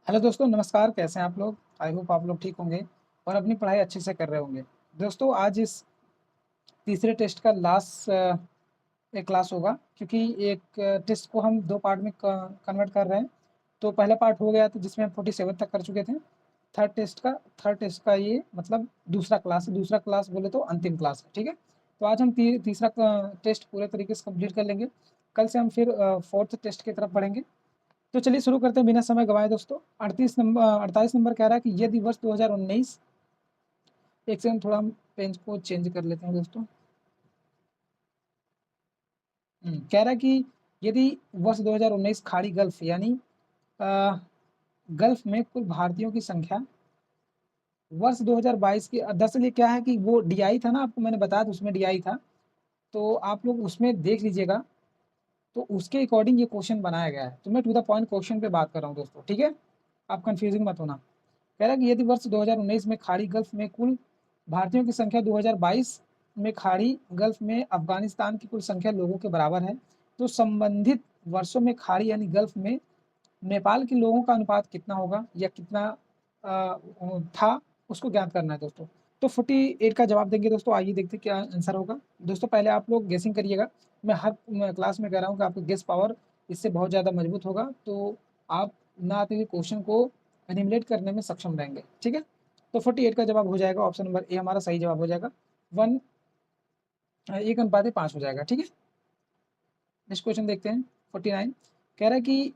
Hello दोस्तों, नमस्कार। कैसे हैं आप लोग? आई होप आप लोग ठीक होंगे और अपनी पढ़ाई अच्छे से कर रहे होंगे। दोस्तों, आज इस तीसरे टेस्ट का लास्ट एक क्लास होगा, क्योंकि एक टेस्ट को हम 2 पार्ट में क कन्वर्ट कर रहे हैं। तो पहला पार्ट हो गया था जिसमें हम 47 तक कर चुके थे। थर्ड टेस्ट का ये मतलब दूसरा क्लास है। दूसरा क्लास बोले तो अंतिम क्लास है, ठीक है? तो आज हम तीसरा टेस्ट पूरे तरीके से कंप्लीट कर लेंगे। कल से हम फिर फोर्थ टेस्ट की तरफ बढ़ेंगे। तो चलिए शुरू करते हैं बिना समय गवाए दोस्तों। 48 नंबर कह रहा है कि यदि वर्ष 2019, एक सेकंड, थोड़ा हम पेज को चेंज कर लेते हैं दोस्तों। कह रहा है कि यदि वर्ष 2019 खाड़ी गल्फ यानी अ, गल्फ में कुल भारतीयों की संख्या वर्ष 2022 की, दरअसल ये क्या है कि वो डीआई था ना, आपको मैंने बताया था उसमें डीआई था। तो आप लोग उसमें देख लीजिएगा। तो उसके अकॉर्डिंग ये क्वेश्चन बनाया गया है। तो मैं टू द पॉइंट क्वेश्चन पे बात कर रहा हूँ दोस्तों, ठीक है? आप कंफ्यूजिंग मत होना। कह रहा है कि यदि वर्ष 2019 में खाड़ी गल्फ में कुल भारतीयों की संख्या 2022 में खाड़ी गल्फ में अफगानिस्तान की कुल संख्या लोगों के बराबर है, तो संबंधित वर्षों में खाड़ी यानी गल्फ में नेपाल के लोगों का अनुपात कितना होगा या कितना था, उसको ज्ञात करना है दोस्तों। तो 48 का जवाब देंगे दोस्तों। आइए देखते हैं क्या आंसर होगा। दोस्तों पहले आप लोग गेसिंग करिएगा। मैं हर क्लास में कह रहा हूँ कि आपका गेस पावर इससे बहुत ज़्यादा मजबूत होगा, तो आप ना आते हुए क्वेश्चन को एनिमुलेट करने में सक्षम रहेंगे, ठीक है? तो 48 का जवाब हो जाएगा ऑप्शन नंबर ए, हमारा सही जवाब हो जाएगा। 1:5 हो जाएगा, ठीक है? नेक्स्ट क्वेश्चन देखते हैं। 49 कह रहा है कि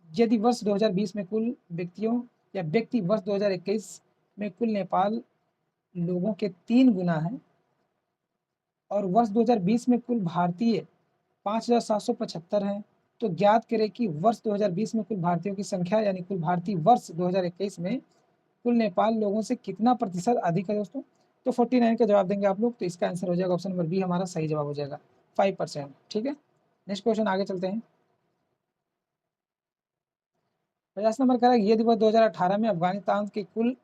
यदि वर्ष 2020 में कुल व्यक्तियों या व्यक्ति वर्ष 2021 में कुल नेपाल लोगों के 3 गुना है और वर्ष 2020 में कुल भारतीय 5,775 हैं, तो ज्ञात करें कि वर्ष 2020 में कुल भारतीयों की संख्या यानी कुल भारतीय वर्ष 2021 में कुल नेपाल लोगों से कितना प्रतिशत अधिक है दोस्तों। तो 49 का जवाब देंगे आप लोग। तो इसका आंसर हो जाएगा ऑप्शन नंबर बी, हमारा सही जवाब हो जाएगा 5%, ठीक है? नेक्स्ट क्वेश्चन आगे चलते हैं। 50 नंबर कह रहा है यदि वर्ष 2018 में अफगानिस्तान के कुल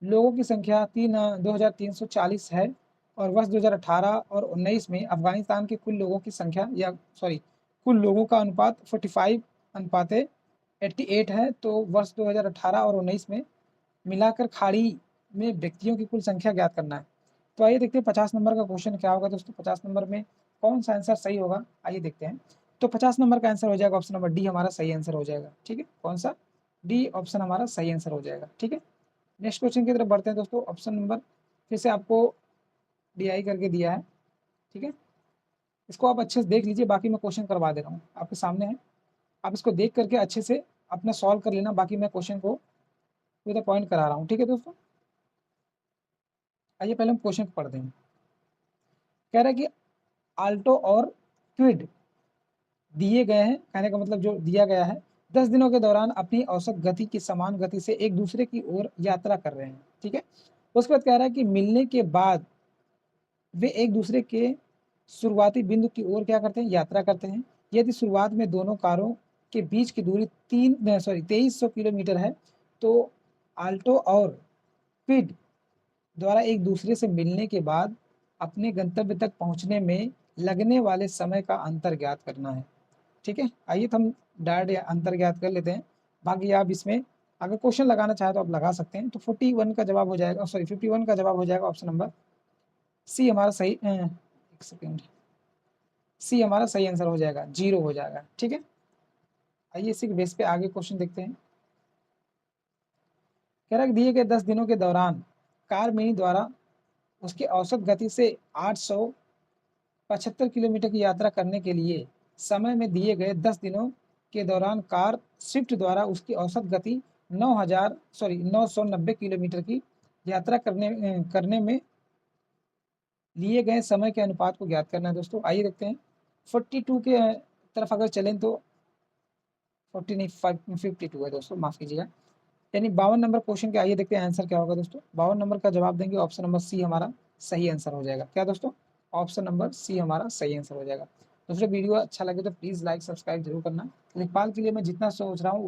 लोगों की संख्या 2340 है और वर्ष 2018 और 19 में अफगानिस्तान के कुल लोगों की संख्या या सॉरी कुल लोगों का अनुपात 45 अनुपात 88 है, तो वर्ष 2018 और 19 में मिलाकर खाड़ी में व्यक्तियों की कुल संख्या ज्ञात करना है। तो आइए देखते हैं 50 नंबर का क्वेश्चन क्या होगा दोस्तों। 50 नंबर में कौन सा आंसर सही होगा, आइए देखते हैं। तो 50 नंबर का आंसर हो जाएगा ऑप्शन नंबर डी, हमारा सही आंसर हो जाएगा, ठीक है? कौन सा? डी ऑप्शन हमारा सही आंसर हो जाएगा, ठीक है? नेक्स्ट क्वेश्चन की तरफ बढ़ते हैं दोस्तों। ऑप्शन नंबर फिर से आपको डीआई करके दिया है, ठीक है? इसको आप अच्छे से देख लीजिए, बाकी मैं क्वेश्चन करवा दे रहा हूँ, आपके सामने है। आप इसको देख करके अच्छे से अपना सॉल्व कर लेना, बाकी मैं क्वेश्चन को टू द पॉइंट करा रहा हूँ, ठीक है दोस्तों? आइए पहले हम क्वेश्चन को पढ़ते हैं। कह रहा है कि आल्टो और क्विड दिए गए हैं, कहने का मतलब जो दिया गया है, 10 दिनों के दौरान अपनी औसत गति की समान गति से एक दूसरे की ओर यात्रा कर रहे हैं, ठीक है? उसके बाद कह रहा है कि मिलने के बाद वे एक दूसरे के शुरुआती बिंदु की ओर क्या करते हैं, यात्रा करते हैं। यदि शुरुआत में दोनों कारों के बीच की दूरी 2300 किलोमीटर है, तो आल्टो और क्विड द्वारा एक दूसरे से मिलने के बाद अपने गंतव्य तक पहुंचने में लगने वाले समय का अंतर ज्ञात करना है, ठीक है? आइए तो हम डायरेक्ट अंतर ज्ञात कर लेते हैं। बाकी आप इसमें अगर क्वेश्चन लगाना चाहे तो आप लगा सकते हैं। तो 41 का जवाब हो जाएगा, सॉरी 51 का जवाब हो जाएगा ऑप्शन नंबर सी, हमारा सही एक सेकेंड, सी हमारा सही आंसर हो जाएगा, 0 हो जाएगा, ठीक है? आइए इसी के बेस पे आगे क्वेश्चन देखते हैं। कह रहा है दिए गए 10 दिनों के दौरान कार मिनी द्वारा उसकी औसत गति से 875 किलोमीटर की यात्रा करने के लिए समय में दिए गए 10 दिनों के दौरान कार स्विफ्ट द्वारा उसकी औसत गति 990 किलोमीटर की यात्रा करने में लिए गए समय के अनुपात को ज्ञात करना है दोस्तों। आइए देखते हैं। 42 के तरफ अगर चलें तो 40 नहीं 52 है दोस्तों, माफ कीजिएगा। यानी 52 नंबर क्वेश्चन के, आइए देखते हैं आंसर क्या होगा दोस्तों। 52 नंबर का जवाब देंगे ऑप्शन नंबर सी, हमारा सही आंसर हो जाएगा। क्या दोस्तों? ऑप्शन नंबर सी हमारा सही आंसर हो जाएगा। दोस्तों वीडियो अच्छा लगे तो प्लीज़ लाइक सब्सक्राइब जरूर करना। लेखपाल के लिए मैं जितना सोच रहा हूँ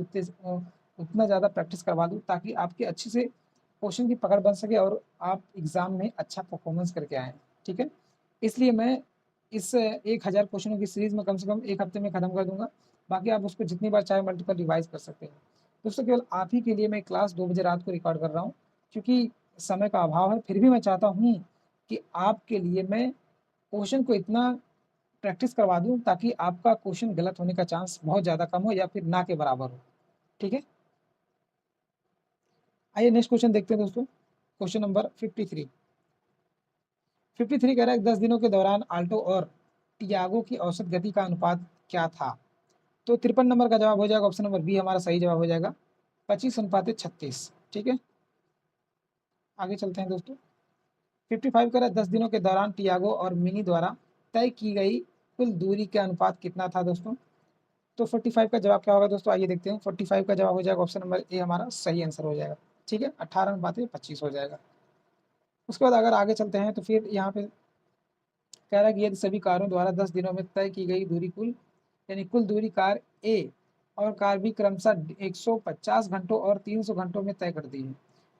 उतना ज़्यादा प्रैक्टिस करवा दूँ, ताकि आपके अच्छे से क्वेश्चन की पकड़ बन सके और आप एग्जाम में अच्छा परफॉर्मेंस करके आएँ, ठीक है? इसलिए मैं इस 1000 क्वेश्चनों की सीरीज में कम से कम 1 हफ्ते में खत्म कर दूंगा। बाकी आप उसको जितनी बार चाहे मल्टीपल रिवाइज कर सकते हैं। दोस्तों केवल आप ही के लिए मैं क्लास 2 बजे रात को रिकॉर्ड कर रहा हूँ, क्योंकि समय का अभाव है, फिर भी मैं चाहता हूँ कि आपके लिए मैं क्वेश्चन को इतना प्रैक्टिस करवा दूँ ताकि आपका क्वेश्चन गलत होने का चांस बहुत ज़्यादा कम हो या फिर ना के बराबर हो। ठीक है? आइए नेक्स्ट क्वेश्चन देखते हैं दोस्तों। Question number 53। 53 कह रहा है 10 दिनों के दौरान आल्टो और टियागो की औसत गति का अनुपात क्या था? तो 53 नंबर का जवाब हो जाएगा ऑप्शन नंबर बी हमारा सही जवाब हो जाएगा 25:36। ठीक है, आगे चलते हैं दोस्तों। 55 कह रहा है 10 दिनों के दौरान टियागो और मिनी द्वारा तय की गई कुल दूरी का अनुपात कितना था दोस्तों? तो 45 का जवाब क्या होगा दोस्तों, आइए देखते हैं। 45 का जवाब हो जाएगा ऑप्शन नंबर ए हमारा सही आंसर हो जाएगा। ठीक है, 18:25 हो जाएगा। उसके बाद अगर आगे चलते हैं तो फिर यहाँ पे कह रहा है कि यदि सभी कारों द्वारा 10 दिनों में तय की गई दूरी कुल यानी कुल दूरी कार ए और कार बी क्रमशः 150 घंटों और 300 घंटों में तय करती है,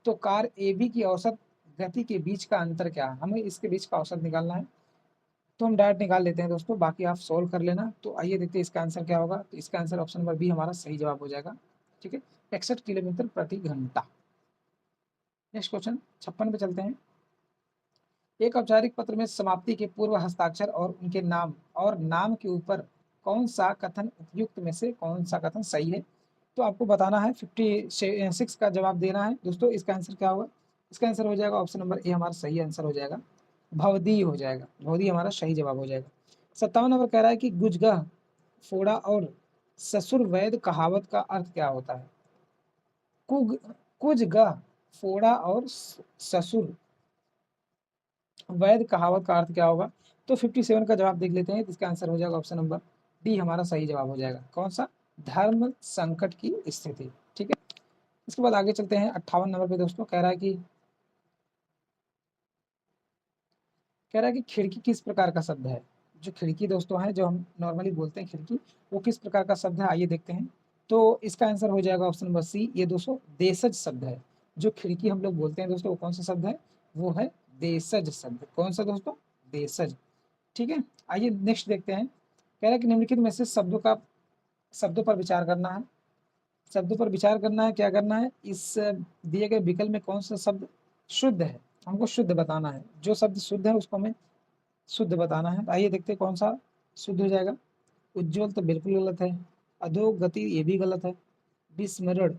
तो कार ए बी की औसत गति के बीच का अंतर क्या है? हमें इसके बीच का औसत निकालना है, तो हम डायरेक्ट निकाल लेते हैं दोस्तों, बाकी आप सोल्व कर लेना। तो आइए देखते हैं इसका आंसर क्या होगा। तो इसका आंसर ऑप्शन नंबर बी हमारा सही जवाब हो जाएगा। ठीक है, 61 किलोमीटर प्रति घंटा। नेक्स्ट क्वेश्चन 56 पे चलते हैं। एक औपचारिक पत्र में समाप्ति के पूर्व हस्ताक्षर और उनके नाम और नाम के ऊपर कौन सा कथन उपयुक्त में से कौन सा कथन सही है? तो आपको बताना है, 56 का जवाब देना है दोस्तों। इसका आंसर क्या होगा? इसका आंसर हो जाएगा ऑप्शन नंबर ए हमारा सही आंसर हो जाएगा, भवदी हो जाएगा। भवदी हमारा सही जवाब हो जाएगा। 57 नंबर कह रहा है कि गुजगह, फोड़ा और ससुर वैद कहावत का अर्थ क्या होता है? कुग कुजगह, फोड़ा और ससुर वैध कहावत का अर्थ क्या होगा? तो 57 का जवाब देख लेते हैं। इसका आंसर हो जाएगा ऑप्शन नंबर डी हमारा सही जवाब हो जाएगा। कौन सा? धर्म संकट की स्थिति। ठीक है, इसके बाद आगे चलते हैं 58 नंबर पे दोस्तों। कह रहा है कि खिड़की किस प्रकार का शब्द है? जो खिड़की दोस्तों है, जो हम नॉर्मली बोलते हैं खिड़की, वो किस प्रकार का शब्द है? आइए देखते हैं। तो इसका आंसर हो जाएगा ऑप्शन नंबर सी, ये दोस्तों देशज शब्द है। जो खिड़की हम लोग बोलते हैं दोस्तों, वो कौन सा शब्द है? वो है देशज शब्द। कौन सा दोस्तों? देशज। ठीक है, आइए नेक्स्ट देखते हैं। कह रहा है कि निम्नलिखित में से शब्दों पर विचार करना है। शब्दों पर विचार करना है, क्या करना है? इस दिए गए विकल्प में कौन सा शब्द शुद्ध है? हमको शुद्ध बताना है। जो शब्द शुद्ध है उसको हमें शुद्ध बताना है। आइए देखते हैं कौन सा शुद्ध हो जाएगा। उज्ज्वल तो बिल्कुल गलत है, अधोगति ये भी गलत है, विस्मरण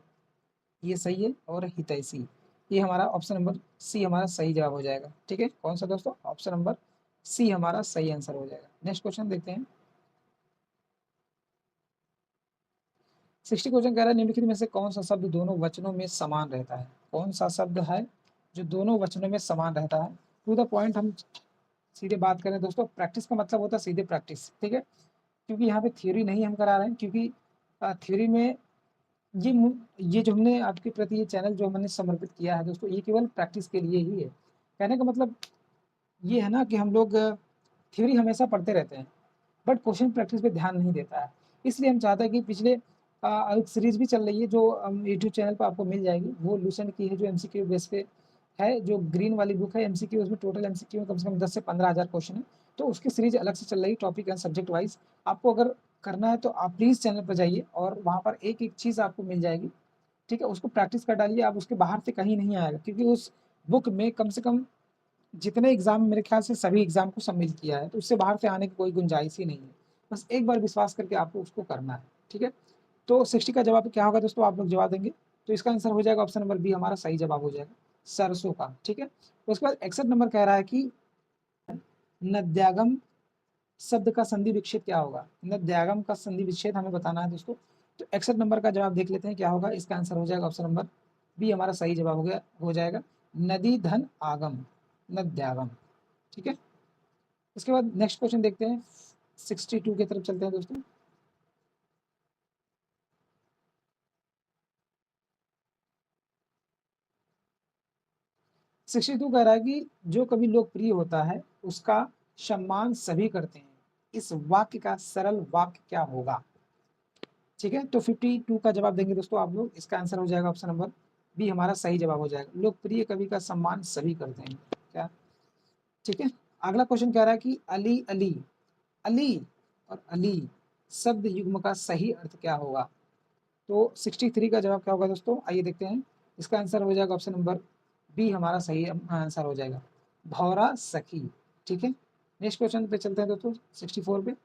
ये सही है, और हितैषी ये हमारा ऑप्शन नंबर सी हमारा सही जवाब हो जाएगा। ठीक है, कौन सा दोस्तों? ऑप्शन नंबर सी हमारा सही आंसर हो जाएगा। नेक्स्ट क्वेश्चन देखते हैं। 60 क्वेश्चन कह रहा है निम्नलिखित में से कौन सा शब्द दोनों वचनों में समान रहता है? कौन सा शब्द है जो दोनों वचनों में समान रहता है? टू द पॉइंट हम सीधे बात करें दोस्तों, प्रैक्टिस का मतलब होता है सीधे प्रैक्टिस। ठीक है, क्योंकि यहाँ पे थ्योरी नहीं हम करा रहे हैं, क्योंकि थ्योरी में ये जो हमने आपके प्रति ये चैनल जो हमने समर्पित किया है दोस्तों, ये केवल प्रैक्टिस के लिए ही है। कहने का मतलब ये है ना कि हम लोग थ्योरी हमेशा पढ़ते रहते हैं, बट क्वेश्चन प्रैक्टिस पे ध्यान नहीं देता है। इसलिए हम चाहते हैं कि पिछले एक सीरीज भी चल रही है जो यूट्यूब चैनल पर आपको मिल जाएगी, वो लूसेंट की है, जो एमसीक्यू बेस पे है, जो ग्रीन वाली बुक है एमसीक्यू, उसमें टोटल एमसीक्यू में कम से कम 10 से 15,000 क्वेश्चन है। तो उसकी सीरीज अलग से चल रही है, टॉपिक एंड सब्जेक्ट वाइज। आपको अगर करना है तो आप प्लीज़ चैनल पर जाइए और वहाँ पर एक एक चीज़ आपको मिल जाएगी। ठीक है, उसको प्रैक्टिस कर डालिए, आप उसके बाहर से कहीं नहीं आएगा, क्योंकि उस बुक में कम से कम जितने एग्जाम मेरे ख्याल से सभी एग्जाम को सम्मिलित किया है, तो उससे बाहर से आने की कोई गुंजाइश ही नहीं है। बस एक बार विश्वास करके आपको उसको करना है। ठीक है, तो 60 का जवाब क्या होगा दोस्तों? आप लोग जवाब देंगे। तो इसका आंसर हो जाएगा ऑप्शन नंबर बी हमारा सही जवाब हो जाएगा, सरसों का। ठीक है, उसके बाद 61 नंबर कह रहा है कि नद्यागम शब्द का संधि विच्छेद क्या होगा? नद्यागम का संधि विच्छेद हमें बताना है दोस्तों। तो 61 नंबर का जवाब देख लेते हैं क्या होगा। इसका आंसर हो जाएगा ऑप्शन नंबर बी हमारा सही जवाब हो जाएगा, नदी धन आगम, नद्यागम। ठीक है, इसके बाद नेक्स्ट क्वेश्चन देखते हैं। 62 की तरफ चलते हैं दोस्तों। 62 कह रहा है कि जो कभी लोकप्रिय होता है उसका सम्मान सभी करते हैं, इस वाक्य का सरल वाक्य क्या होगा? ठीक है, तो 52 का जवाब देंगे दोस्तों आप लोग। इसका आंसर हो जाएगा ऑप्शन नंबर बी हमारा सही जवाब हो जाएगा, लोकप्रिय कवि का सम्मान सभी करते हैं। क्या? ठीक है, अगला क्वेश्चन कह रहा है कि अली अली, अली और अली शब्द युग्म का सही अर्थ क्या होगा? तो 63 का जवाब क्या होगा दोस्तों, आइए देखते हैं। इसका आंसर हो जाएगा ऑप्शन नंबर बी हमारा सही आंसर हो जाएगा, भौरा सखी। ठीक है, नेक्स्ट क्वेश्चन पे चलते हैं दोस्तों। 64 पे कह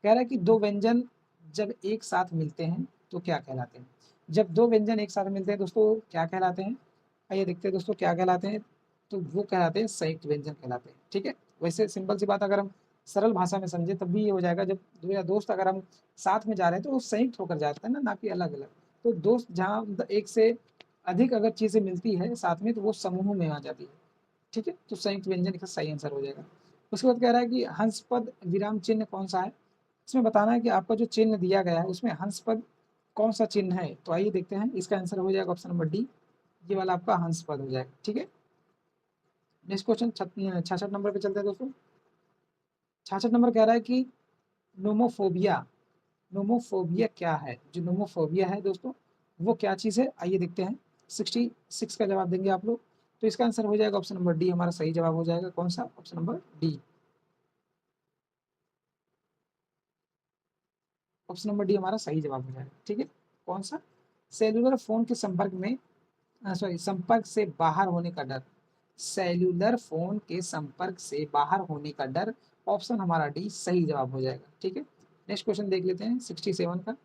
रहा है कि दो व्यंजन जब एक साथ मिलते हैं तो क्या कहलाते हैं। जब दो व्यंजन एक साथ मिलते हैं दोस्तों क्या कहलाते हैं, आइए देखते हैं दोस्तों क्या कहलाते हैं। तो वो कहलाते हैं संयुक्त व्यंजन कहलाते हैं। ठीक है, वैसे सिंपल सी बात अगर हम सरल भाषा में समझे तब भी ये हो जाएगा, जब दो या दोस्त अगर हम साथ में जा रहे हैं तो वो संयुक्त होकर जाते हैं ना कि अलग अलग। तो दोस्त जहाँ एक से अधिक अगर चीजें मिलती है साथ में तो वो समूह में आ जाती है। ठीक है, तो संयुक्त व्यंजन का सही आंसर हो जाएगा। उसके बाद कह रहा है कि हंस पद विराम चिन्ह कौन सा है। इसमें बताना है कि आपका जो चिन्ह दिया गया है उसमें हंस पद कौन सा चिन्ह है। तो आइए देखते हैं, इसका आंसर हो जाएगा ऑप्शन नंबर डी, ये वाला आपका हंस पद हो जाएगा। ठीक है, नेक्स्ट क्वेश्चन 66 नंबर पे चलते हैं दोस्तों। 66 नंबर कह रहा है कि नोमोफोबिया, नोमोफोबिया क्या है। जो नोमोफोबिया है दोस्तों वो क्या चीज़ है, आइए देखते हैं। 66 का जवाब देंगे आप लोग, तो इसका आंसर हो जाएगा ऑप्शन नंबर डी हमारा सही जवाब हो जाएगा। कौन सा, option number D, option number D हमारा सही जवाब हो जाएगा। ठीक है, कौन सा, सेलुलर फोन के संपर्क में सॉरी संपर्क से बाहर होने का डर, सेल्यूलर फोन के संपर्क से बाहर होने का डर, ऑप्शन हमारा डी सही जवाब हो जाएगा। ठीक है, नेक्स्ट क्वेश्चन देख लेते हैं 67 का। कह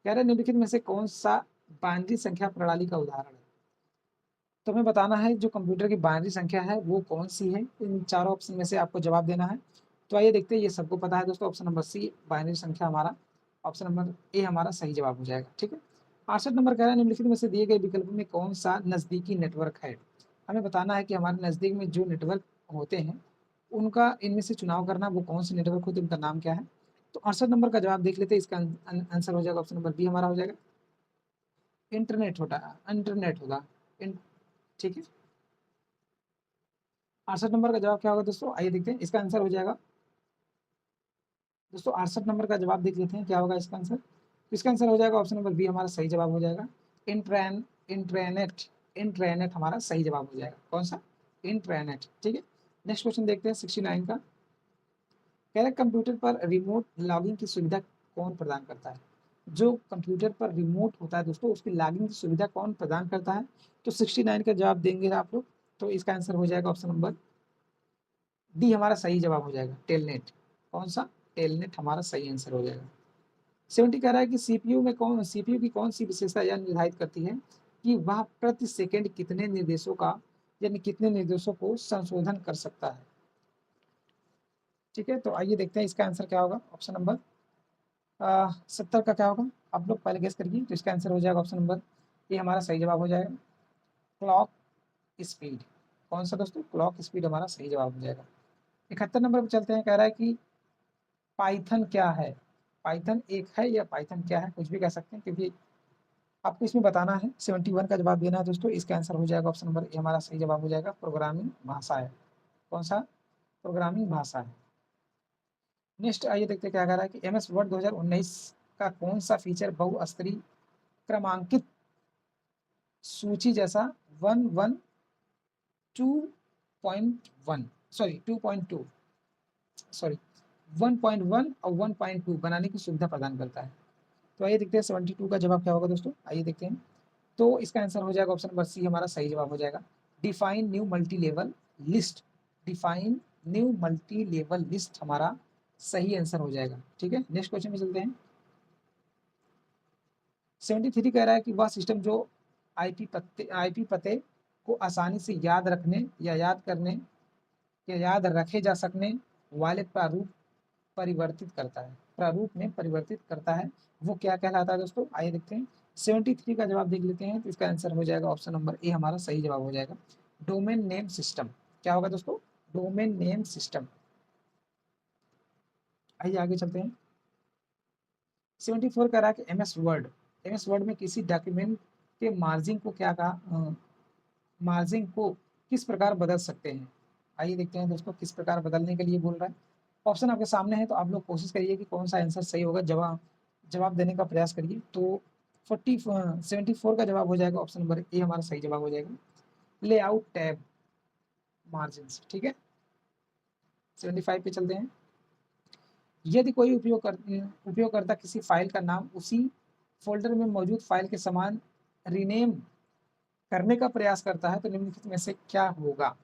रहे हैं निम्नलिखित में से कौन सा बाइनरी संख्या प्रणाली का उदाहरण है। तो हमें बताना है जो कंप्यूटर की बाइनरी संख्या है वो कौन सी है, इन चारों ऑप्शन में से आपको जवाब देना है। तो आइए देखते हैं, ये सबको पता है दोस्तों, ऑप्शन नंबर सी बाइनरी संख्या हमारा, ऑप्शन नंबर ए हमारा सही जवाब हो जाएगा। ठीक है, 68 नंबर कह रहा है निम्नलिखित में से दिए गए विकल्प में कौन सा नजदीकी नेटवर्क है। हमें बताना है कि हमारे नजदीक में जो नेटवर्क होते हैं उनका इनमें से चुनाव करना, वो कौन से नेटवर्क होते हैं, उनका नाम क्या है। तो 68 नंबर का जवाब देख लेते हैं, इसका आंसर हो जाएगा ऑप्शन नंबर बी हमारा हो जाएगा, इंटरनेट होता इंटरनेट होगा। ठीक है, 68 नंबर का जवाब क्या होगा दोस्तों, आइए देखते हैं। इसका आंसर हो जाएगा दोस्तों 68 नंबर का जवाब देख लेते हैं क्या होगा इसका आंसर। तो इसका आंसर हो जाएगा ऑप्शन नंबर बी हमारा सही जवाब हो जाएगा, इंट्रानेट, इंट्रानेट हमारा सही जवाब हो जाएगा। कौन सा, इंट्रानेट। ठीक है, नेक्स्ट क्वेश्चन देखते हैं 69 का। कह रहे कंप्यूटर पर रिमोट लॉगिंग की सुविधा कौन प्रदान करता है। जो कंप्यूटर पर रिमोट होता है दोस्तों उसकी लॉगिंग की सुविधा कौन प्रदान करता है। तो 69 का जवाब देंगे आप लोग, तो इसका आंसर हो जाएगा ऑप्शन नंबर डी हमारा सही जवाब हो जाएगा, टेलनेट। कौन सा, टेलनेट हमारा सही आंसर हो जाएगा। 70 कह रहा है कि सीपीयू की कौन सी विशेषता यह निर्धारित करती है कि वह प्रति सेकंड कितने निर्देशों का यानी कितने निर्देशों को संशोधन कर सकता है। ठीक है, तो आइए देखते हैं इसका आंसर क्या होगा। ऑप्शन नंबर 70 का क्या होगा, आप लोग पहले गेस करिए। तो इसका आंसर हो जाएगा ऑप्शन नंबर ये हमारा सही जवाब हो जाएगा, क्लॉक स्पीड। कौन सा दोस्तों, क्लॉक स्पीड हमारा सही जवाब हो जाएगा। 71 नंबर पर चलते हैं, कह रहा है कि पाइथन क्या है। पाइथन एक है या पाइथन क्या है, कुछ भी कह सकते हैं, क्योंकि आपको इसमें बताना है। 71 का जवाब देना है दोस्तों, इसका आंसर हो जाएगा ऑप्शन नंबर ए हमारा सही जवाब हो जाएगा, प्रोग्रामिंग भाषा है। कौन सा, प्रोग्रामिंग भाषा है। नेक्स्ट आइए देखते हैं क्या कह रहा है कि एम एस वर्ड 2019 का कौन सा फीचर बहुस्तरीय क्रमांकित सूची जैसा 112.1 सॉरी 2.2 सॉरी 1.1 और 1.2 बनाने की सुविधा प्रदान करता है। तो आइए देखते हैं 72 का जवाब क्या होगा दोस्तों, आइए देखते हैं। तो इसका आंसर हो जाएगा ऑप्शन नंबर सी हमारा सही जवाब हो जाएगा, define new multi level list. Define new multi level list हमारा सही आंसर हो जाएगा। ठीक है, नेक्स्ट क्वेश्चन में चलते हैं। 73 कह रहा है कि वह सिस्टम जो आईपी पते को आसानी से याद रखने या याद करने या याद रखे जा सकने वाले प्रारूप में परिवर्तित करता है, वो क्या कहलाता है दोस्तों, आइए देखते हैं। 73 का जवाब देख लेते हैं, तो इसका आंसर हो जाएगा ऑप्शन नंबर ए हमारा सही जवाब हो जाएगा, डोमेन नेम सिस्टम। क्या होगा दोस्तों, डोमेन नेम सिस्टम। आइए आगे चलते हैं। 74 कह रहा है कि एम एस वर्ड में किसी डॉक्यूमेंट के मार्जिन को क्या कहा, मार्जिन को किस प्रकार बदल सकते हैं। आइए देखते हैं दोस्तों किस प्रकार बदलने के लिए बोल रहा है। ऑप्शन आपके सामने है, तो आप लोग कोशिश करिए कि कौन सा आंसर सही होगा, जवाब जवाब देने का प्रयास करिए। तो 74 का जवाब हो जाएगा ऑप्शन नंबर ए हमारा सही जवाब हो जाएगा, लेआउट टैब मार्जिन। ठीक है, 75 पे चलते हैं। यदि कोई उपयोगकर्ता किसी फाइल का नाम उसी फ़ोल्डर में मौजूद फ़ाइल के समान रीनेम करने का प्रयास करता है तो निम्नलिखित में से क्या होगा?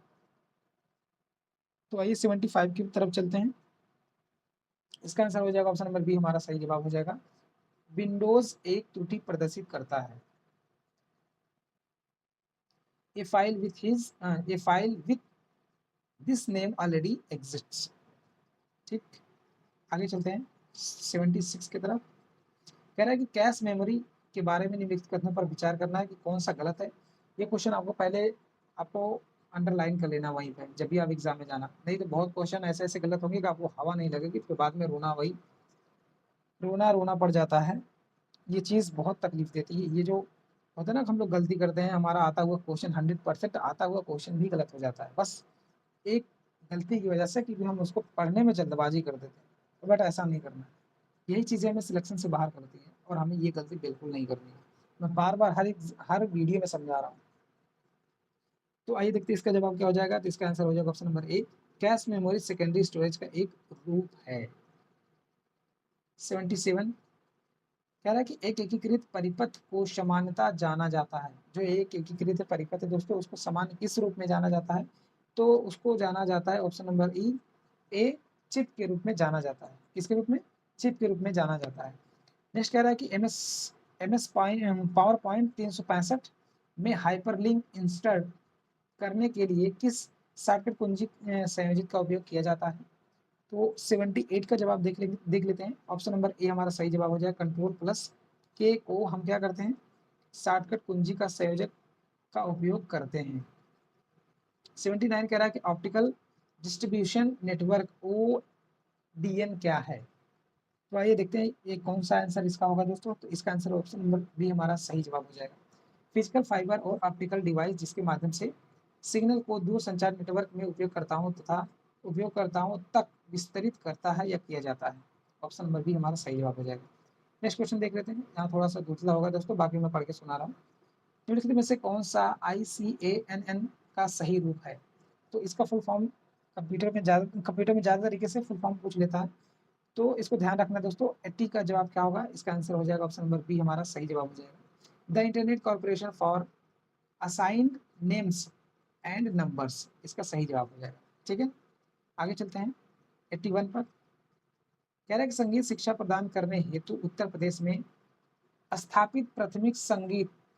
तो आइए 75 की तरफ चलते हैं। इसका आंसर हो जाएगा ऑप्शन नंबर बी हमारा सही जवाब हो जाएगा। विंडोज़ एक त्रुटि प्रदर्शित करता है। A file with this name already exists. ठीक, आगे चलते हैं 76 की तरफ। कह रहा है कि कैश मेमोरी के बारे में निम्नलिखित कथनों पर विचार करना है कि कौन सा गलत है। ये क्वेश्चन आपको पहले आपको अंडरलाइन कर लेना वहीं पे जब भी आप एग्जाम में जाना, नहीं तो बहुत क्वेश्चन ऐसे ऐसे गलत होंगे कि आपको हवा नहीं लगेगी, फिर बाद में रोना रोना पड़ जाता है। ये चीज़ बहुत तकलीफ देती है। ये जो होता है ना कि हम लोग गलती करते हैं, हमारा आता हुआ क्वेश्चन 100% आता हुआ क्वेश्चन भी गलत हो जाता है, बस एक गलती की वजह से, क्योंकि हम उसको पढ़ने में जल्दबाजी कर देते हैं। तो बट ऐसा नहीं करना है। यही चीज़ें हमें सिलेक्शन से बाहर करती हैं और हमें ये गलती बिल्कुल नहीं करनी है। मैं बार-बार हर वीडियो में समझा रहा हूँ। तो आइए देखते हैं इसका जवाब क्या हो जाएगा। तो इसका आंसर हो जाएगा option number A, cache memory secondary storage का एक रूप है। 77 कह रहा है कि एक एकीकृत परिपथ को सामान्यतः जाना जाता है। जो एक एकीकृत परिपथ है दोस्तों, उसको सामान्य किस रूप में जाना जाता है? तो उसको जाना जाता है ऑप्शन नंबर ए, चिप के रूप में जाना जाता है। किसके रूप में? चिप के रूप में जाना जाता है। नेक्स्ट कह रहा है कि एमएस पावर पॉइंट 365 में हाइपरलिंक इंसर्ट करने के लिए किस शॉर्टकट कुंजी संयोजित का उपयोग किया जाता है? तो 78 का जवाब देख लेते हैं। ऑप्शन नंबर ए हमारा सही जवाब हो जाएगा। कंट्रोल प्लस के को हम क्या करते हैं? शॉर्टकट कुंजी का संयोजक का उपयोग करते हैं। 79 कह रहा है कि ऑप्टिकल डिस्ट्रीब्यूशन नेटवर्क ओडीएन क्या है? तो आइए देखते हैं ये कौन सा आंसर इसका होगा दोस्तों। तो इसका आंसर ऑप्शन नंबर बी हमारा सही जवाब हो जाएगा। फिजिकल फाइबर और ऑप्टिकल डिवाइस जिसके माध्यम से सिग्नल को दूर संचार नेटवर्क में उपयोगकर्ताओं तक विस्तरित करता है या किया जाता है। ऑप्शन नंबर बी हमारा सही जवाब हो जाएगा। नेक्स्ट क्वेश्चन देख लेते हैं। यहाँ थोड़ा सा दूसरा होगा दोस्तों, बाकी मैं पढ़ के सुना रहा हूँ। निम्नलिखित में से कौन सा ICANN का सही रूप है? तो इसका फुल फॉर्म कंप्यूटर में ज़्यादा तरीके से फुल फॉर्म पूछ लेता है, तो इसको ध्यान रखना दोस्तों। 80 का जवाब क्या होगा? इसका आंसर हो जाएगा ऑप्शन नंबर बी हमारा सही जवाब हो जाएगा। The internet corporation for assigned names and numbers, इसका सही जवाब हो जाएगा। ठीक है, आगे चलते हैं 81 पर। कह रहा है कि संगीत शिक्षा प्रदान करने हेतु उत्तर प्रदेश में स्थापित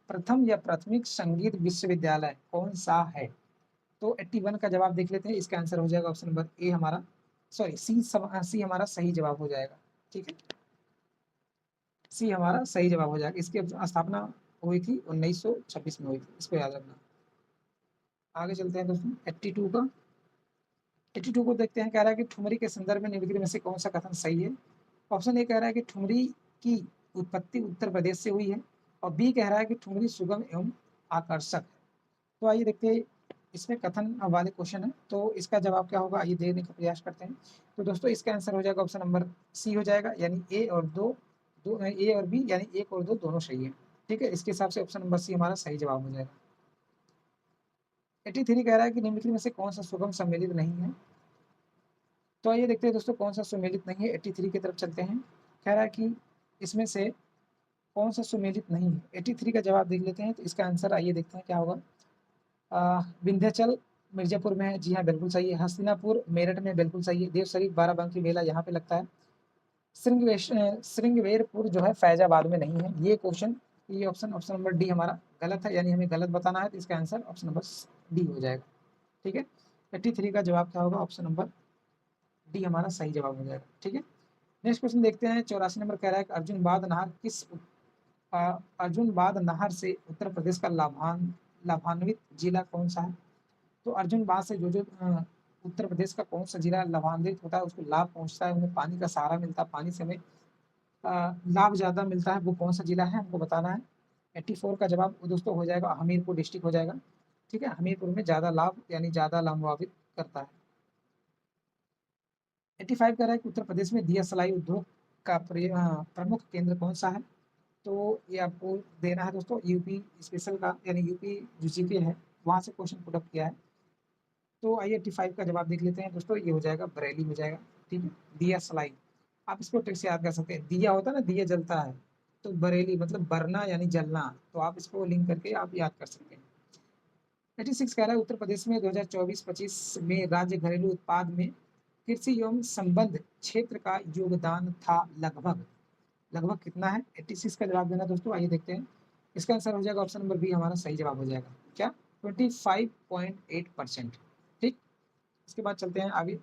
प्रथम या प्राथमिक संगीत विश्वविद्यालय कौन सा है? तो 81 का जवाब देख लेते हैं। इसका आंसर हो जाएगा ऑप्शन नंबर ए हमारा सी हमारा सही जवाब हो जाएगा। ठीक है, सी हमारा सही जवाब हो जाएगा। इसकी स्थापना हुई थी 1926 में हुई थी, इसको याद रखना। आगे चलते हैं दोस्तों 82 का। 82 को देखते हैं। कह रहा है कि ठुमरी के संदर्भ में निम्नलिखित में से कौन सा कथन सही है? ऑप्शन ए कह रहा है कि ठुमरी की उत्पत्ति उत्तर प्रदेश से हुई है, और बी कह रहा है कि ठुमरी सुगम एवं आकर्षक है। तो आइए देखते हैं, इसमें कथन वाले क्वेश्चन है, तो इसका जवाब क्या होगा आइए देखने का प्रयास करते हैं। तो दोस्तों इसका आंसर हो जाएगा ऑप्शन नंबर सी हो जाएगा, यानी ए और बी यानी एक और दो दोनों सही है। ठीक है, इसके हिसाब से ऑप्शन नंबर सी हमारा सही जवाब हो जाएगा। 83 कह रहा है कि निम्नलिखित में से कौन सा सुगम सम्मिलित नहीं है? तो आइए देखते हैं दोस्तों कौन सा सुमेलित नहीं है। 83 की तरफ चलते हैं। कह रहा है कि इसमें से कौन सा सुमेलित नहीं है? 83 का जवाब देख लेते हैं। तो इसका आंसर आइए देखते हैं क्या होगा। विंध्याचल मिर्जापुर में है, जी हाँ बिल्कुल सही है। हस्तिनापुर मेरठ में बिल्कुल सही है। देव शरीफ बाराबंकी मेला यहाँ पे लगता है। श्रृंगवेरपुर जो है फैजाबाद में नहीं है। ये क्वेश्चन, ये ऑप्शन नंबर डी हमारा गलत है, यानी हमें गलत बताना है। तो इसका आंसर ऑप्शन नंबर डी हो जाएगा। ठीक है, 83 का जवाब क्या होगा? ऑप्शन नंबर डी हमारा सही जवाब हो जाएगा। ठीक है, नेक्स्ट क्वेश्चन देखते हैं। 84 नंबर कह रहा है कि अर्जुन बाद नहर से उत्तर प्रदेश का लाभान्वित जिला कौन सा है? तो अर्जुन बाद से जो उत्तर प्रदेश का कौन सा जिला लाभान्वित होता है, उसको लाभ पहुंचता है, उन्हें पानी का सहारा मिलता है, पानी से हमें लाभ ज़्यादा मिलता है, वो कौन सा जिला है हमको बताना है। 84 का जवाब दोस्तों हो जाएगा हमीरपुर डिस्ट्रिक्ट हो जाएगा। ठीक है, हमीरपुर में ज़्यादा लाभ यानी ज़्यादा लाभान्वित करता है। 85 कह रहा है कि उत्तर प्रदेश में दिया सलाई उद्योग का प्रमुख केंद्र कौन सा है? तो ये आपको देना है दोस्तों, यूपी स्पेशल का, यानी यूपी जो जीके है वहाँ से क्वेश्चन पुट अप किया है। तो आई 85 का जवाब देख लेते हैं दोस्तों, ये हो जाएगा बरेली हो जाएगा। ठीक है, दिया सलाई, आप इसको ट्रिक से याद कर सकते हैं। दिया होता है ना, दिया जलता है, तो बरेली मतलब बरना यानी जलना, तो आप इसको लिंक करके आप याद कर सकते हैं। 86 कह रहा है उत्तर प्रदेश में 2024-25 में राज्य घरेलू उत्पाद में कृषि एवं संबद्ध क्षेत्र का योगदान था लगभग, लगभग कितना है? 86 का जवाब देना दोस्तों, आइए देखते हैं। इसका आंसर हो जाएगा ऑप्शन नंबर बी, हमारा सही जवाब हो जाएगा। क्या? 25.8%। ठीक, इसके बाद चलते हैं आगे।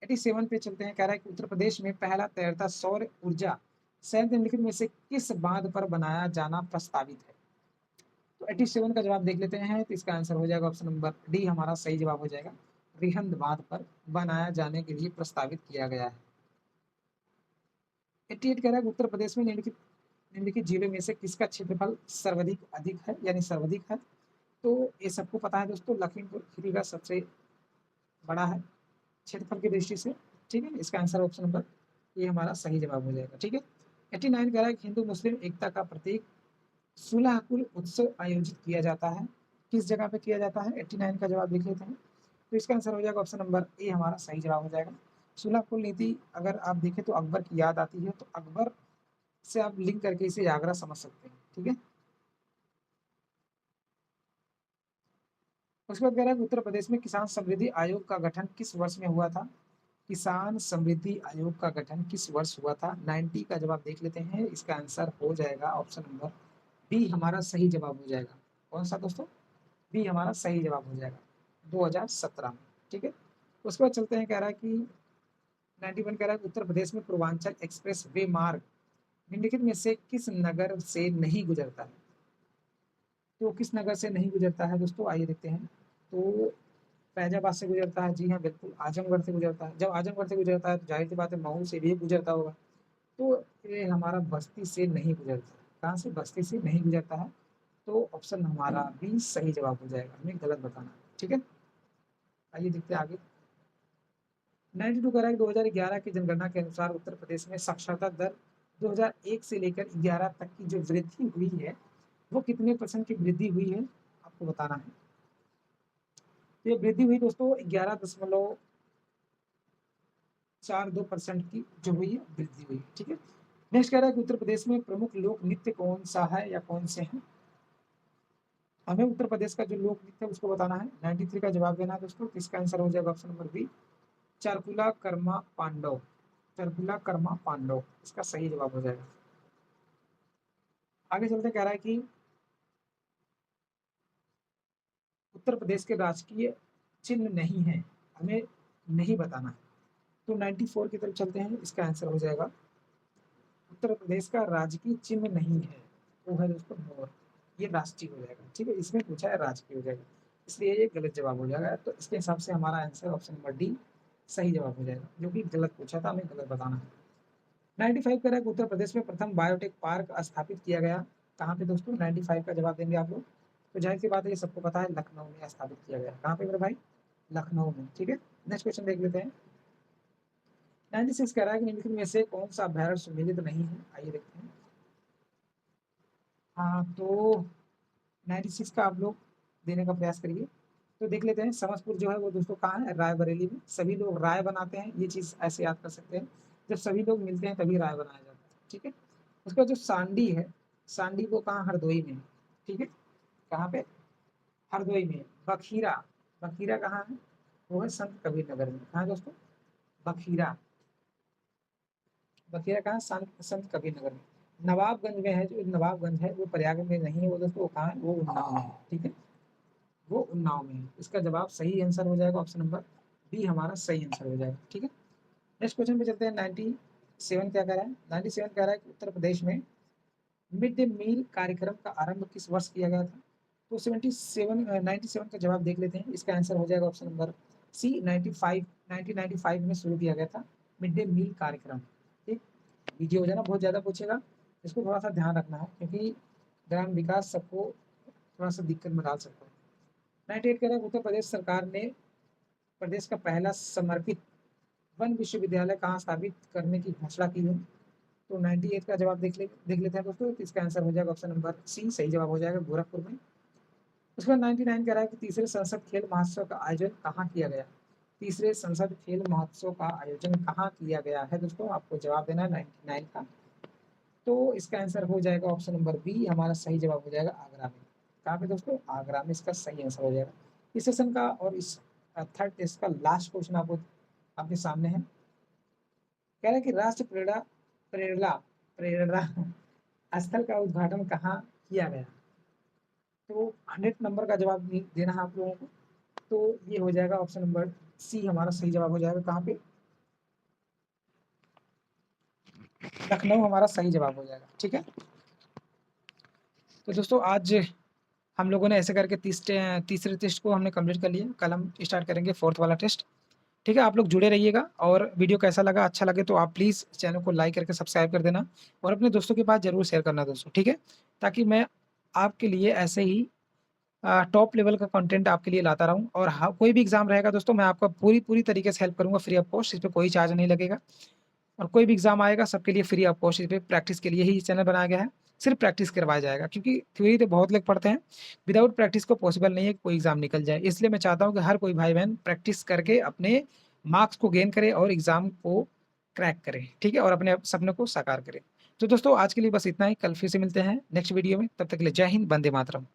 87 पे चलते हैं, कह रहा है कि उत्तर प्रदेश में पहला तैरता सौर ऊर्जा संयंत्र निम्नलिखित में से किस बांध पर बनाया जाना प्रस्तावित है? तो 87 का जवाब देख लेते हैं, तो इसका आंसर हो जाएगा ऑप्शन नंबर डी, हमारा सही जवाब हो जाएगा। रिहंद बांध पर बनाया जाने के लिए प्रस्तावित किया गया है। 88 कह रहा है उत्तर प्रदेश में निम्नलिखित निम्नलिखित जिलों में से किसका क्षेत्रफल सर्वाधिक अधिक है, यानी सर्वाधिक है? तो ये सबको पता है दोस्तों, लखीमपुर खीरी का सबसे बड़ा है क्षेत्रफल की दृष्टि से। ठीक है, इसका आंसर ऑप्शन नंबर ये हमारा सही जवाब हो जाएगा। ठीक है, 89 कह रहा है कि हिंदू मुस्लिम एकता का प्रतीक सुलहकुल उत्सव आयोजित किया जाता है, किस जगह पे किया जाता है? 89 का जवाब देख लेते हैं, तो इसका आंसर हो जाएगा ऑप्शन नंबर ए, हमारा सही जवाब हो जाएगा। सुलहकुल नीति अगर आप देखें तो अकबर की याद आती है, तो अकबर से आप लिंक करके इसे आगरा समझ सकते हैं। ठीक है, उसके बाद कह रहा है उत्तर प्रदेश में किसान समृद्धि आयोग का गठन किस वर्ष में हुआ था? किसान समृद्धि आयोग का गठन किस वर्ष हुआ था? 90 का जवाब देख लेते हैं, इसका आंसर हो जाएगा ऑप्शन नंबर बी, हमारा सही जवाब हो जाएगा। कौन सा दोस्तों? बी हमारा सही जवाब हो जाएगा, 2017 में। ठीक है, उसके बाद चलते हैं, कह रहा है कि 91 कह रहा है कि उत्तर प्रदेश में पूर्वांचल एक्सप्रेस वे मार्ग निम्नलिखित में से किस नगर से नहीं गुजरता है? तो किस नगर से नहीं गुजरता है दोस्तों, आइए देखते हैं। तो फैजाबाद से गुजरता है, जी हाँ बिल्कुल। आजमगढ़ से गुजरता है, जब आजमगढ़ से गुजरता है तो जाहिर सी बात है महू से भी गुजरता होगा। तो ये हमारा बस्ती से नहीं गुजरता। कहाँ से? बस्ती से नहीं गुजरता है, तो ऑप्शन हमारा भी सही जवाब हो जाएगा, हमें गलत बताना है। ठीक है, आइए देखते हैं आगे। 92 कह रहा है 2011 की जनगणना के अनुसार उत्तर प्रदेश में साक्षरता दर 2001 से लेकर 11 तक की जो वृद्धि हुई है, वो कितने परसेंट की वृद्धि हुई है आपको बताना है। तो ये वृद्धि हुई दोस्तों 11.42% की जो हुई है वृद्धि हुई। ठीक है, नेक्स्ट कह रहा है कि उत्तर प्रदेश में प्रमुख लोक नृत्य कौन सा है या कौन से हैं? हमें उत्तर प्रदेश का जो लोक नृत्य है उसको बताना है। 93 का जवाब देना है दोस्तों, इसका आंसर हो जाएगा ऑप्शन नंबर बी, चारकुला कर्मा पांडव। चारकुला कर्मा पांडव इसका सही जवाब हो जाएगा। आगे चलते कह रहा है कि उत्तर प्रदेश के राजकीय चिन्ह नहीं है, हमें नहीं बताना है। तो 94 की तरफ चलते हैं, इसका आंसर हो जाएगा उत्तर प्रदेश का राजकीय चिन्ह नहीं है, वो है दोस्तों मोर। ये राष्ट्रीय हो जाएगा। ठीक है, इसमें पूछा है राजकीय हो जाएगा, इसलिए ये गलत जवाब हो जाएगा। तो इसके हिसाब से हमारा आंसर ऑप्शन नंबर डी सही जवाब हो जाएगा, जो कि गलत पूछा था, हमें गलत बताना है। 95 कह रहा है कि उत्तर प्रदेश में प्रथम बायोटेक पार्क स्थापित किया गया कहाँ पे दोस्तों? 95 का जवाब देंगे आप लोग, तो जाहिर सी बात है ये सबको पता है, लखनऊ में स्थापित किया गया। कहाँ पे मेरे भाई? लखनऊ में। ठीक है, नेक्स्ट क्वेश्चन देख लेते हैं। 96 कह रहा है कि निम्नलिखित में से कौन सा अभ्यारण्य सुमेलित नहीं है? आइए देखते हैं। हाँ, तो 96 का आप लोग देने का प्रयास करिए। तो देख लेते हैं, समस्तपुर जो है वो दोस्तों कहाँ है? रायबरेली में। सभी लोग राय बनाते हैं, ये चीज़ ऐसे याद कर सकते हैं, जब सभी लोग मिलते हैं तभी राय बनाया जाता है। ठीक है, उसका जो सांडी है, सांडी वो कहाँ? हरदोई में है। ठीक है, कहाँ पे? हरदोई में। बखीरा, बखीरा कहाँ है? वो है संत कबीर नगर में। कहाँ है दोस्तों? बखीरा, बखीरा कहाँ? संत संत कबीर नगर में। नवाबगंज में है, जो नवाबगंज है वो प्रयाग में नहीं है, वो दोस्तों वो कहाँ है? वो उन्नाव में है। ठीक है, वो उन्नाव में है। इसका जवाब सही आंसर हो जाएगा ऑप्शन नंबर बी, हमारा सही आंसर हो जाएगा। ठीक है, नेक्स्ट क्वेश्चन पे चलते हैं। 97 क्या कह रहा है? 97 कह रहा है कि उत्तर प्रदेश में मिड डे मील कार्यक्रम का आरंभ किस वर्ष किया गया था? तो 97 का जवाब देख लेते हैं, इसका आंसर हो जाएगा ऑप्शन नंबर सी, 1995 में शुरू किया गया था मिड डे मील कार्यक्रम। ठीक, वीडियो हो जाना बहुत ज़्यादा पूछेगा, इसको थोड़ा सा ध्यान रखना है, क्योंकि ग्राम विकास सबको थोड़ा सा दिक्कत में डाल सकता है। 98 कह रहा है उत्तर प्रदेश सरकार ने प्रदेश का पहला समर्पित वन विश्वविद्यालय कहाँ स्थापित करने की घोषणा की है? तो 98 का जवाब देख लेते हैं दोस्तों, तो इसका आंसर हो जाएगा ऑप्शन नंबर सी, सही जवाब हो जाएगा, गोरखपुर में। उसके बाद 99 कह रहा है कि तीसरे संसद खेल महोत्सव का आयोजन कहाँ किया गया? तीसरे संसद खेल महोत्सव का आयोजन कहाँ किया गया है दोस्तों? आपको जवाब देना है 99 का। तो इसका आंसर हो जाएगा ऑप्शन नंबर बी, हमारा सही जवाब हो जाएगा आगरा में। कहाँ पे दोस्तों? आगरा में इसका सही आंसर हो जाएगा। इस सेशन का और इस थर्ड टेस्ट का लास्ट क्वेश्चन आपको आपके सामने है। कह रहा है कि राष्ट्र प्रेरणा प्रेरणा स्थल का उद्घाटन कहाँ किया गया? तो 100 नंबर का जवाब देना है आप लोगों को। तो ये हो जाएगा ऑप्शन नंबर सी, हमारा सही जवाब हो जाएगा। कहाँ पे? लखनऊ हमारा सही जवाब हो जाएगा। ठीक है, तो दोस्तों आज हम लोगों ने ऐसे करके तीसरे टेस्ट को हमने कंप्लीट कर लिया। कल हम स्टार्ट करेंगे फोर्थ वाला टेस्ट। ठीक है, आप लोग जुड़े रहिएगा और वीडियो कैसा लगा, अच्छा लगे तो आप प्लीज़ चैनल को लाइक करके सब्सक्राइब कर देना और अपने दोस्तों के पास ज़रूर शेयर करना दोस्तों। ठीक है, ताकि मैं आपके लिए ऐसे ही टॉप लेवल का कंटेंट आपके लिए लाता रहूँ। और हाँ, कोई भी एग्जाम रहेगा दोस्तों, मैं आपका पूरी तरीके से हेल्प करूँगा फ्री ऑफ कॉस्ट। इस पे कोई चार्ज नहीं लगेगा और कोई भी एग्जाम आएगा सबके लिए फ्री ऑफ कॉस्ट। इस पे प्रैक्टिस के लिए ही चैनल बनाया गया है, सिर्फ प्रैक्टिस करवाया जाएगा, क्योंकि थ्योरी तो बहुत लोग पढ़ते हैं, विदाउट प्रैक्टिस को पॉसिबल नहीं है कि कोई एग्जाम निकल जाए। इसलिए मैं चाहता हूँ कि हर कोई भाई बहन प्रैक्टिस करके अपने मार्क्स को गेन करे और एग्जाम को क्रैक करे। ठीक है, और अपने सपने को साकार करे। तो दोस्तों आज के लिए बस इतना ही, कल फिर से मिलते हैं नेक्स्ट वीडियो में। तब तक के लिए जय हिंद, वंदे मातरम।